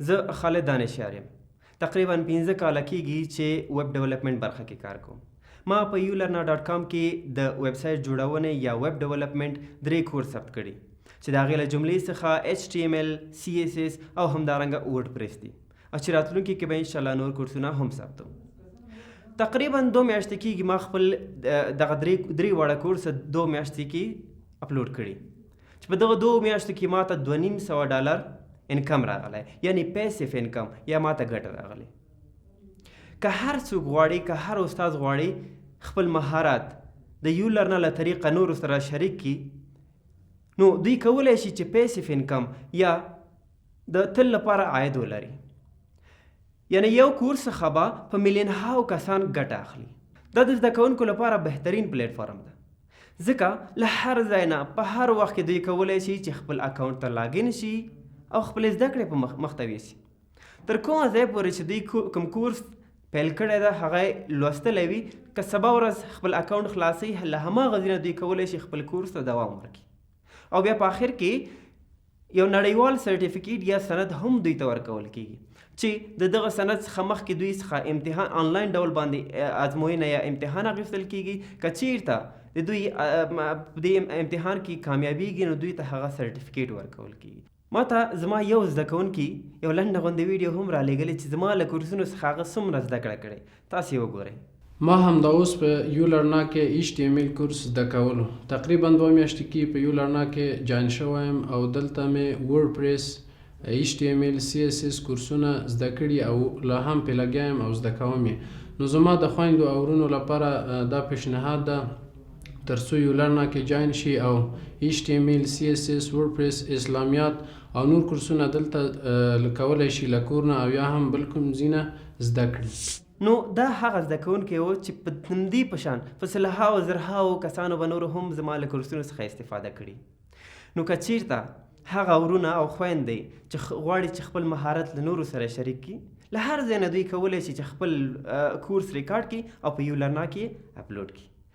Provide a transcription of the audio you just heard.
زه خالد دانشیار یم. تقریبا 15 کاله کېږي چې ویب ډیولپمنټ برخه کې کار کوم. ما په ulearner.com کې د ویب سایټ جوړونې یا ویب ډیولپمنټ 3 کورس ثبت کړي چې د هغې له جملې څخه HTML، CSS او همدارنګه WordPress دي او چې راتلونکي کې به انشاءالله نور کورسونه هم ثبتوم. تقریبا 2 میاشتې کېږي ما خپل دغه 3 واړه کورس 2 میاشتې کې اپلوډ کړي چې په دغه 2 میاشتو کې ما ته $250 انکم راغلی، یعنی پیسیف انکم یا ما ته ګټه راغلی. که هر څوک غواړي، که هر استاد غواړي خپل مهارت د یولرنر له طریقه نورو سره شریک کړي، نو دوی کولی شي چې پیسیف انکم یا د تل لپاره عاید ولري. یعنی یو کورس څخه به په میلیونهاو کسان ګټه اخلي. دا د زده کوونکو لپاره بهترین پلیټفارم ده، ځکه له هر ځای نه په هر وخت کې دوی کولی شي چې خپل اکاونټ ته لاګین شي او خپل زده کړې په مخته یوسي. تر کومه ځای پورې چې دوی کوم کورس پیل کړی ده هغه لوستلی وي، که سبا ورځ خپل اکاونټ خلاصوي له هماغه ځای نه دوی کولی شي خپل کورس ته دوام ورکړي او بیا په آخر کې یو نړیوال سرټیفیکیټ یا سند هم دوی ته ورکول کېږي چې د دغه سند څخه مخکې دوی څخه امتحان آنلاین ډول باندې ازموینه یا امتحان اخیستل کېږي. که چیرته د دوی په دې امتحان کې کامیابیږي نو دوی ته هغه سرټیفیکیټ ورکول کېږي. ما ته زما یو زده کوونکي یو لنډه غوندې ویډیو هم رالیږلې چې زما له کورسونو څخه هغه څومره زده کړه کړې. تاسې یې وګورئ. ما همدا اوس په یولرنا کې HTML کورس زده کولو. تقریبا 2 میاشتې کې په یولرنا کې جاین شوی یم او دلته مې WordPress، HTML، CSS کورسونه زده کړي او لا هم پې لګیا یم او زده کوم یې. نو زما د خویندو او ورونو لپاره دا پیشنهاد ده تر څو یولرنا کې جاین شي او HTML، CSS، WordPress، اسلامیات او نور کورسونه دلته کولی شي له کور نه او یا هم بل کوم ځای نه زده کړي. نو دا هغه زده کوونکی و چې په همدې په شان په سلهاو زرهاو کسانو به نورو هم زما له کورسونو څخه استفاده کړي. نو که چیرته هغه ورونه او خویندې چې غواړي چې خپل مهارت له نورو سره شریک کړي، له هر ځای نه دوی کولی شي چې خپل کورس ریکارډ کړي او په یولرنا کې اپلوډ کړي.